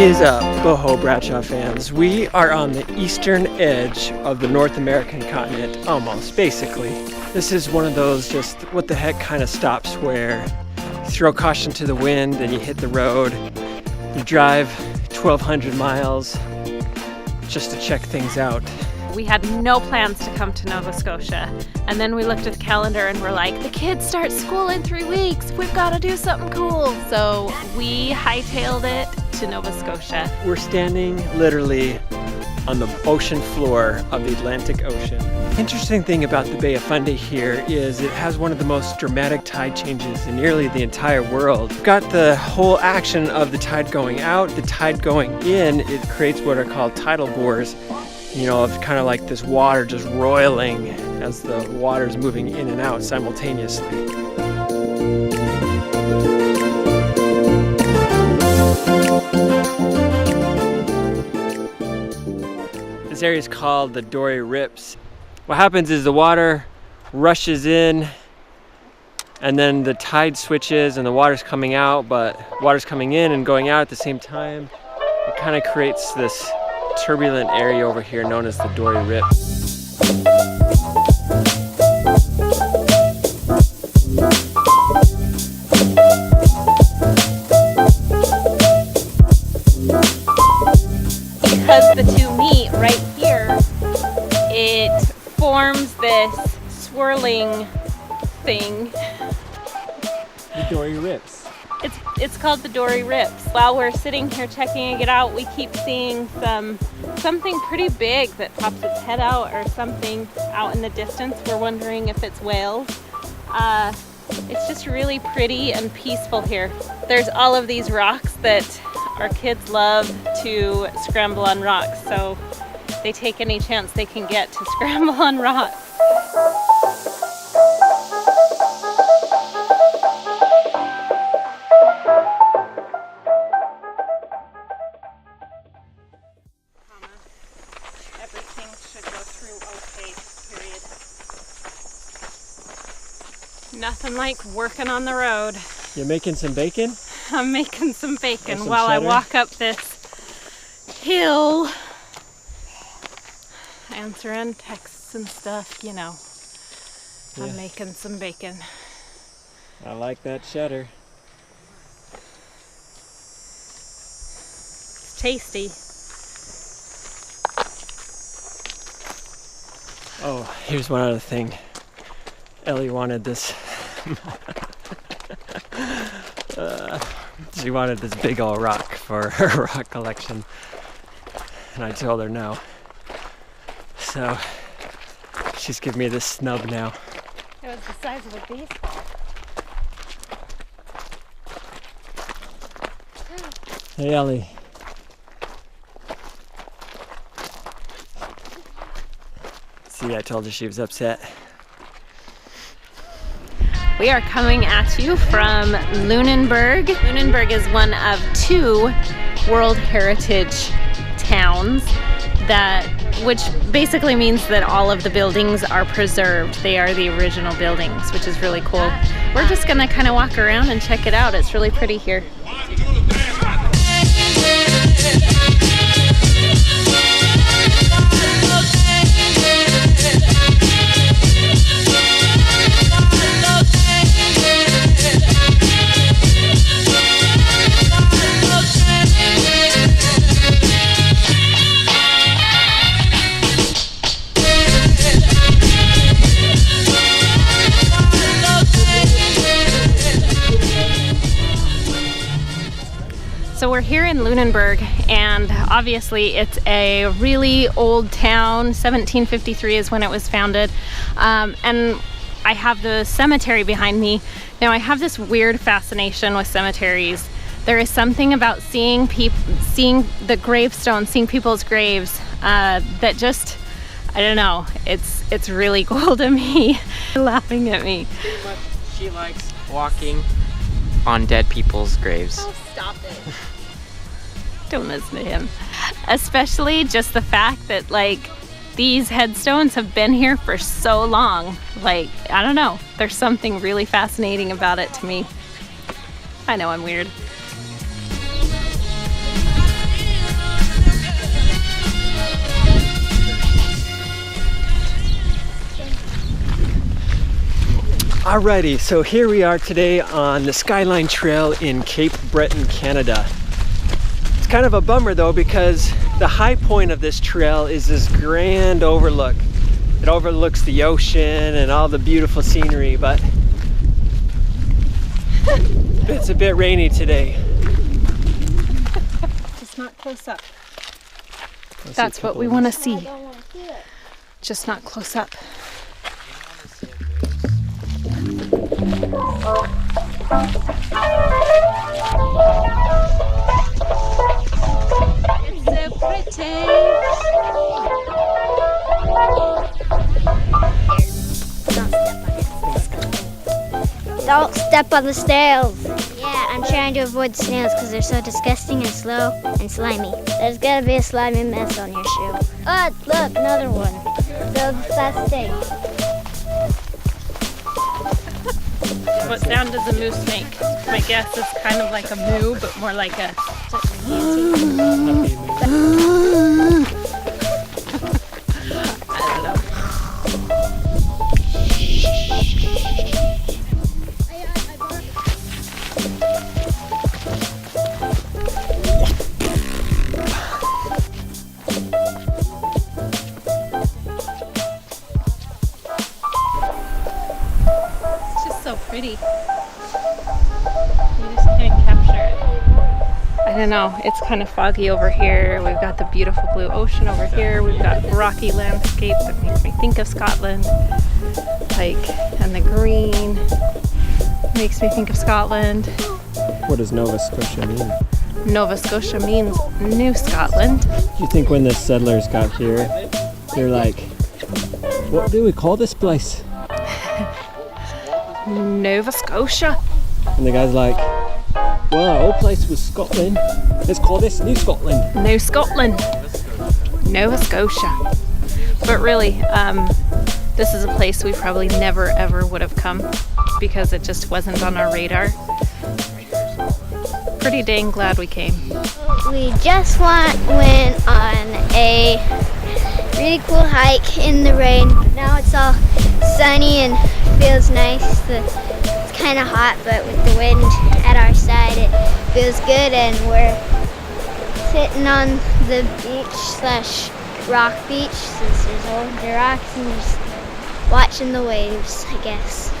is up, Boho Bradshaw fans? We are on the eastern edge of the North American continent, almost, basically. This is one of those just what the heck kind of stops where you throw caution to the wind and you hit the road. You drive 1,200 miles just to check things out. We had no plans to come to Nova Scotia, and then we looked at the calendar and we're like, the kids start school in 3 weeks, we've got to do something cool. So we hightailed it to Nova Scotia. We're standing literally on the ocean floor of the Atlantic Ocean. Interesting thing about the Bay of Fundy here is it has one of the most dramatic tide changes in nearly the entire world. We've got the whole action of the tide going out, the tide going in. It creates what are called tidal bores. You know, of kind of like this water just roiling as the water's moving in and out simultaneously. This area is called the Dory Rips. What happens is the water rushes in and then the tide switches and the water's coming out, but water's coming in and going out at the same time. It kind of creates this turbulent area over here known as the Dory Rip. Because the two meet right here, it forms this swirling thing. The Dory Rips. It's called the Dory Rips. While we're sitting here checking it out, we keep seeing something pretty big that pops its head out or something out in the distance. We're wondering if it's whales. It's just really pretty and peaceful here. There's all of these rocks that our kids love to scramble on rocks, so they take any chance they can get to scramble on rocks. Everything should go through okay, period. Nothing like working on the road. You're making some bacon? I'm making some bacon some while cheddar? I walk up this hill. Answering texts and stuff, you know. Yeah. I'm making some bacon. I like that cheddar. It's tasty. Oh, here's one other thing. Ellie wanted this. She wanted this big old rock for her rock collection. And I told her no. So she's giving me this snub now. It was the size of a baseball. Hey Ellie. See, I told her she was upset. We are coming at you from Lunenburg. Lunenburg is one of 2 World Heritage towns which basically means that all of the buildings are preserved. They are the original buildings, which is really cool. We're just gonna kind of walk around and check it out. It's really pretty here. So we're here in Lunenburg, and obviously it's a really old town. 1753 is when it was founded, and I have the cemetery behind me. Now I have this weird fascination with cemeteries. There is something about seeing the gravestones, seeing people's graves, that just, I don't know, it's really cool to me. Laughing at me. Pretty much, she likes walking on dead people's graves. Oh, stop it. Don't listen to him. Especially just the fact that, like, these headstones have been here for so long. Like, I don't know. There's something really fascinating about it to me. I know I'm weird. Alrighty, so here we are today on the Skyline Trail in Cape Breton, Canada. It's kind of a bummer though, because the high point of this trail is this grand overlook. It overlooks the ocean and all the beautiful scenery, but it's a bit rainy today. Just not close up. That's what we want to see. Just not close up. It's so pretty. Don't step on the snails. Yeah, I'm trying to avoid snails because they're so disgusting and slow and slimy. There's gotta be a slimy mess on your shoe. Oh, look, another one. So that's thing. What sound does a moose make? My guess is kind of like a moo, but more like a... pretty. You just can't capture it. I don't know, it's kind of foggy over here. We've got the beautiful blue ocean over here. We've got rocky landscape that makes me think of Scotland. And the green makes me think of Scotland. What does Nova Scotia mean? Nova Scotia means New Scotland. Do you think when the settlers got here, they're like, what do we call this place? Nova Scotia. And the guy's like, well, our old place was Scotland. Let's call this New Scotland. New Scotland. Nova Scotia. But really, this is a place we probably never ever would have come because it just wasn't on our radar. Pretty dang glad we came. We just went on a really cool hike in the rain. Now it's all sunny and feels nice. It's kind of hot, but with the wind at our side, it feels good. And we're sitting on the beach/rock beach since there's all the rocks, and just watching the waves, I guess.